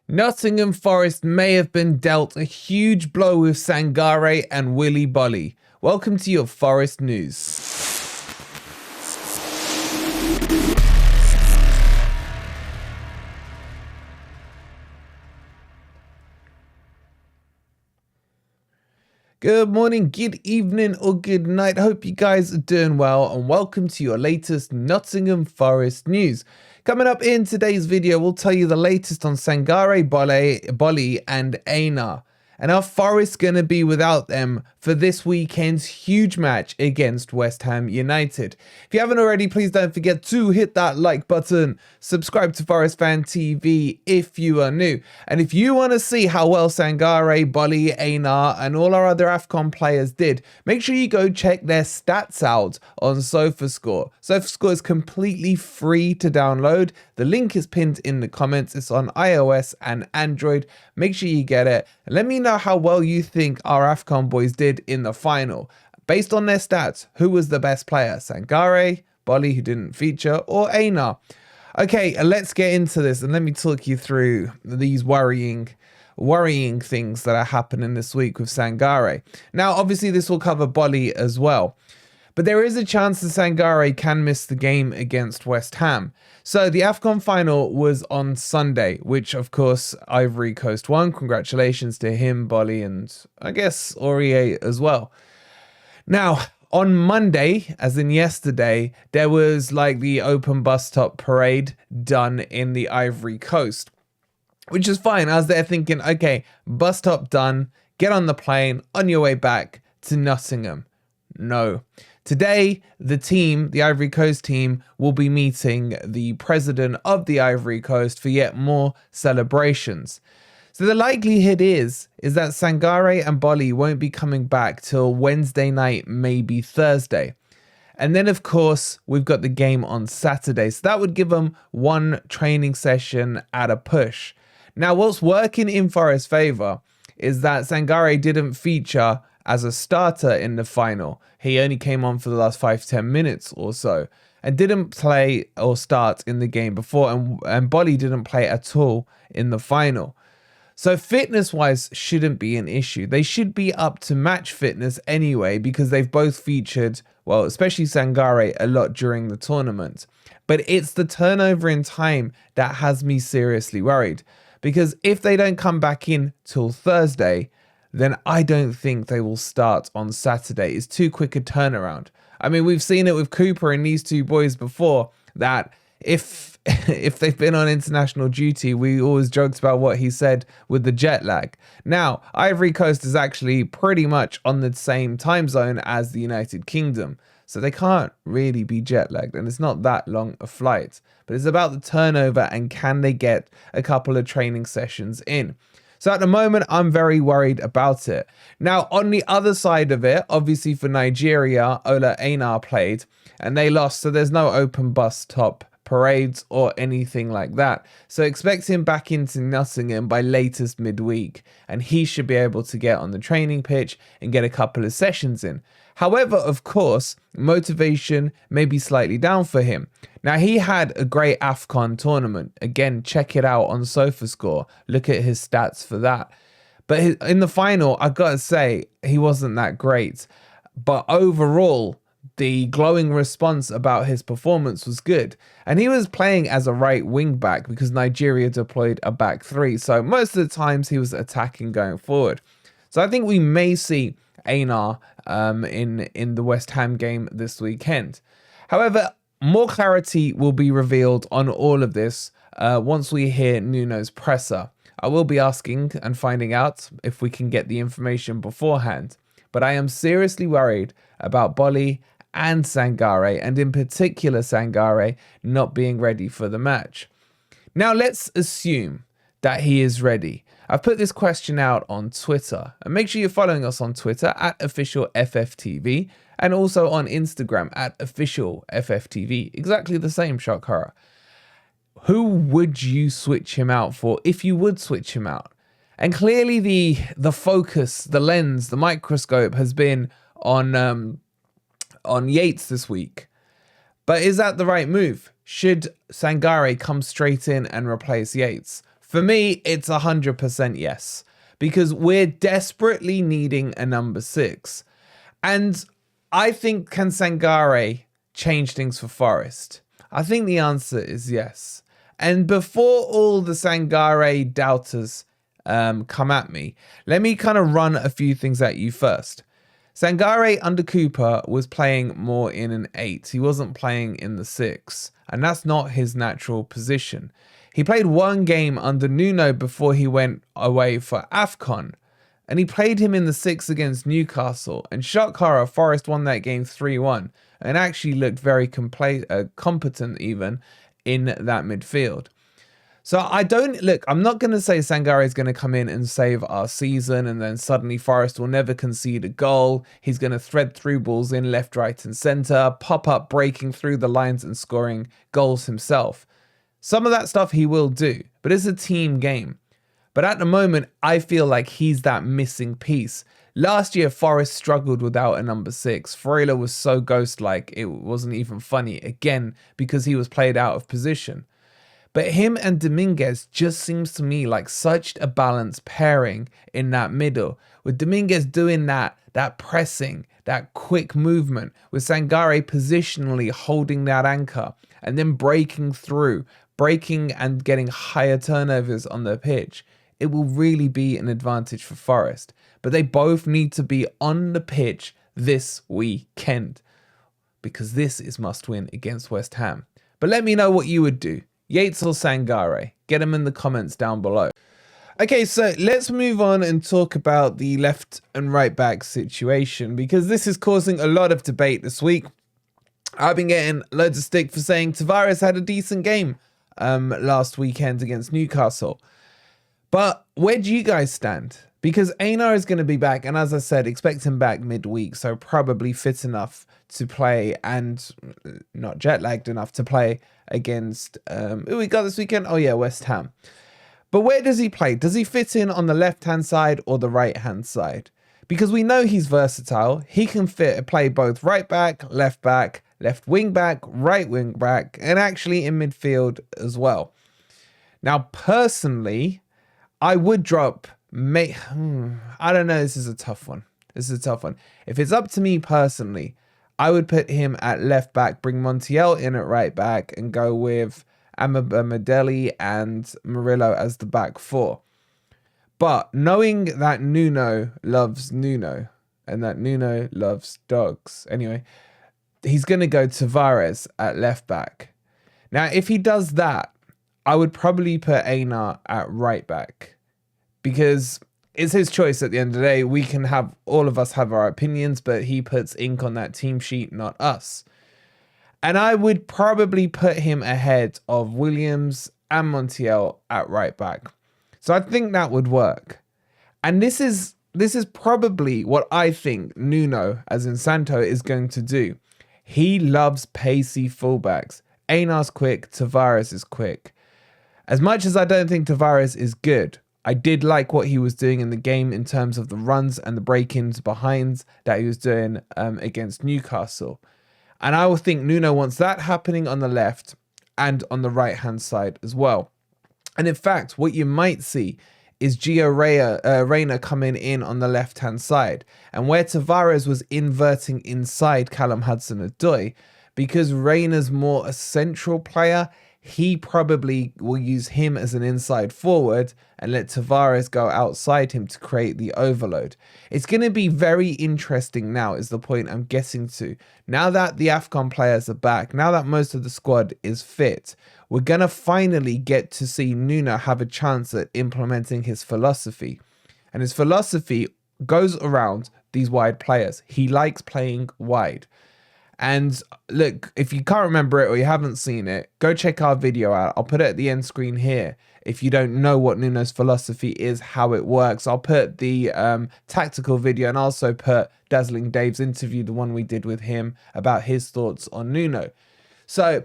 Nottingham Forest may have been dealt a huge blow with Sangare and Willy Boly. Welcome to your Forest News. Good morning, good evening, or good night. Hope you guys are doing well, and welcome to your latest Nottingham Forest news. Coming up in today's video, we'll tell you the latest on Sangaré, Boly, and Aina. And are Forest going to be without them for this weekend's huge match against West Ham United? If you haven't already, please don't forget to hit that like button. Subscribe to Forest Fan TV if you are new. And if you want to see how well Sangaré, Boly, Aina, and all our other AFCON players did, make sure you go check their stats out on SofaScore. SofaScore is completely free to download. The link is pinned in the comments. It's on iOS and Android. Make sure you get it. And let me know how well you think our AFCON boys did in the final. Based on their stats, who was the best player? Sangaré, Boly, who didn't feature, or Aina? Okay, let's get into this and let me talk you through these worrying things that are happening this week with Sangaré. Now, obviously, this will cover Boly as well. But there is a chance that Sangaré can miss the game against West Ham. So the AFCON final was on Sunday, which of course Ivory Coast won. Congratulations to him, Boly, and I guess Aurier as well. Now, on Monday, as in yesterday, there was like the open bus stop parade done in the Ivory Coast, which is fine. I was there thinking, okay, bus stop done, get on the plane, on your way back to Nottingham. No. Today, the Ivory Coast team, will be meeting the president of the Ivory Coast for yet more celebrations. So the likelihood is that Sangaré and Boly won't be coming back till Wednesday night, maybe Thursday. And then, of course, we've got the game on Saturday. So that would give them one training session at a push. Now, what's working in Forest's favour is that Sangaré didn't feature as a starter in the final. He only came on for the last 5-10 minutes or so and didn't play or start in the game before, and Boly didn't play at all in the final. So fitness-wise shouldn't be an issue. They should be up to match fitness anyway because they've both featured, well, especially Sangaré, a lot during the tournament. But it's the turnover in time that has me seriously worried, because if they don't come back in till Thursday, then I don't think they will start on Saturday. It's too quick a turnaround. I mean, we've seen it with Cooper and these two boys before, that if they've been on international duty, we always joked about what he said with the jet lag. Now, Ivory Coast is actually pretty much on the same time zone as the United Kingdom, so they can't really be jet lagged, and it's not that long a flight. But it's about the turnover and can they get a couple of training sessions in. So at the moment, I'm very worried about it. Now, on the other side of it, obviously for Nigeria, Ola Aina played and they lost. So there's no open bus stop parades or anything like that. So expect him back into Nottingham by latest midweek. And he should be able to get on the training pitch and get a couple of sessions in. However, of course, motivation may be slightly down for him. Now, he had a great AFCON tournament. Again, check it out on SofaScore. Look at his stats for that. But in the final, I got to say, he wasn't that great. But overall, the glowing response about his performance was good. And he was playing as a right wing back because Nigeria deployed a back three. So most of the times he was attacking going forward. So I think we may see Aina in the West Ham game this weekend. However, more clarity will be revealed on all of this once we hear Nuno's presser. I will be asking and finding out if we can get the information beforehand. But I am seriously worried about Boly and Sangaré, and in particular Sangaré, not being ready for the match. Now let's assume that he is ready. I've put this question out on Twitter, and make sure you're following us on Twitter at officialFFTV and also on Instagram at officialFFTV. Exactly the same, shock horror. Who would you switch him out for if you would switch him out? And clearly the focus, the lens, the microscope has been on Yates this week. But is that the right move? Should Sangaré come straight in and replace Yates? For me, it's 100% yes, because we're desperately needing a number 6. And I think, can Sangare change things for Forest? I think the answer is yes. And before all the Sangare doubters come at me, let me kind of run a few things at you first. Sangare under Cooper was playing more in an 8. He wasn't playing in the 6, and that's not his natural position. He played one game under Nuno before he went away for AFCON, and he played him in the 6 against Newcastle, and shock horror, Forest won that game 3-1, and actually looked very competent even in that midfield. So I'm not going to say Sangare is going to come in and save our season and then suddenly Forest will never concede a goal. He's going to thread through balls in left, right and centre, pop up, breaking through the lines and scoring goals himself. Some of that stuff he will do, but it's a team game. But at the moment, I feel like he's that missing piece. Last year, Forest struggled without a number 6. Freuler was so ghost-like, it wasn't even funny, again, because he was played out of position. But him and Dominguez just seems to me like such a balanced pairing in that middle, with Dominguez doing that pressing, that quick movement, with Sangare positionally holding that anchor and then breaking through, breaking and getting higher turnovers on the pitch. It will really be an advantage for Forest. But they both need to be on the pitch this weekend, because this is must win against West Ham. But let me know what you would do. Yates or Sangare? Get them in the comments down below. Okay, so let's move on and talk about the left and right back situation, because this is causing a lot of debate this week. I've been getting loads of stick for saying Tavares had a decent game last weekend against Newcastle. But where do you guys stand? Because Aina is going to be back, and as I said, expect him back midweek, so probably fit enough to play and not jet lagged enough to play against who we got this weekend? Oh yeah, West Ham. But where does he play? Does he fit in on the left-hand side or the right-hand side? Because we know he's versatile. He can play both right back, left wing back, right wing back, and actually in midfield as well. Now, personally, I would drop I don't know, this is a tough one. If it's up to me personally, I would put him at left back, bring Montiel in at right back, and go with Amadeli and Murillo as the back four. But knowing that Nuno loves Nuno, and that Nuno loves dogs, anyway, he's going to go Tavares at left back. Now, if he does that, I would probably put Aina at right back, because it's his choice at the end of the day. We can have, all of us have our opinions, but he puts ink on that team sheet, not us. And I would probably put him ahead of Williams and Montiel at right back. So I think that would work. And this is probably what I think Nuno, as in Santo, is going to do. He loves pacey fullbacks. Aina's quick, Tavares is quick. As much as I don't think Tavares is good, I did like what he was doing in the game in terms of the runs and the break-ins behinds that he was doing against Newcastle. And I will think Nuno wants that happening on the left and on the right-hand side as well. And in fact, what you might see is Gio Reyna coming in on the left-hand side. And where Tavares was inverting inside Callum Hudson-Odoi, because Reyna's more a central player, he probably will use him as an inside forward and let Tavares go outside him to create the overload. It's going to be very interesting now, is the point I'm getting to. Now that the AFCON players are back, now that most of the squad is fit, we're going to finally get to see Nuno have a chance at implementing his philosophy. And his philosophy goes around these wide players. He likes playing wide. And look, if you can't remember it or you haven't seen it, go check our video out. I'll put it at the end screen here. If you don't know what Nuno's philosophy is, how it works, I'll put the tactical video and also put Dazzling Dave's interview, the one we did with him, about his thoughts on Nuno. So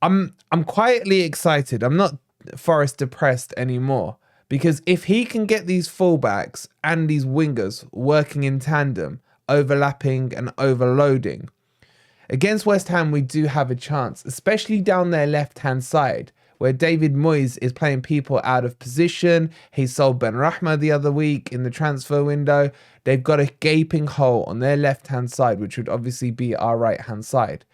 I'm quietly excited. I'm not Forest depressed anymore, because if he can get these fullbacks and these wingers working in tandem, overlapping and overloading, against West Ham, we do have a chance, especially down their left-hand side, where David Moyes is playing people out of position. He sold Ben Rahma the other week in the transfer window. They've got a gaping hole on their left-hand side, which would obviously be our right-hand side.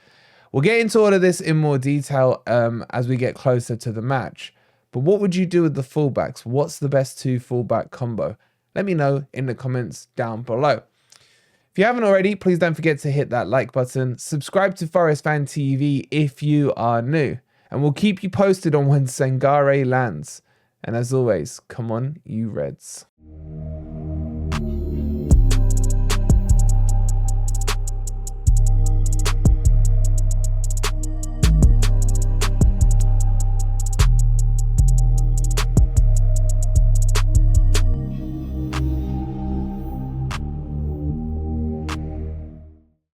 We'll get into all of this in more detail as we get closer to the match. But what would you do with the fullbacks? What's the best 2 fullback combo? Let me know in the comments down below. If you haven't already, please don't forget to hit that like button. Subscribe to Forest Fan TV if you are new. And we'll keep you posted on when Sangare lands. And as always, come on, you Reds.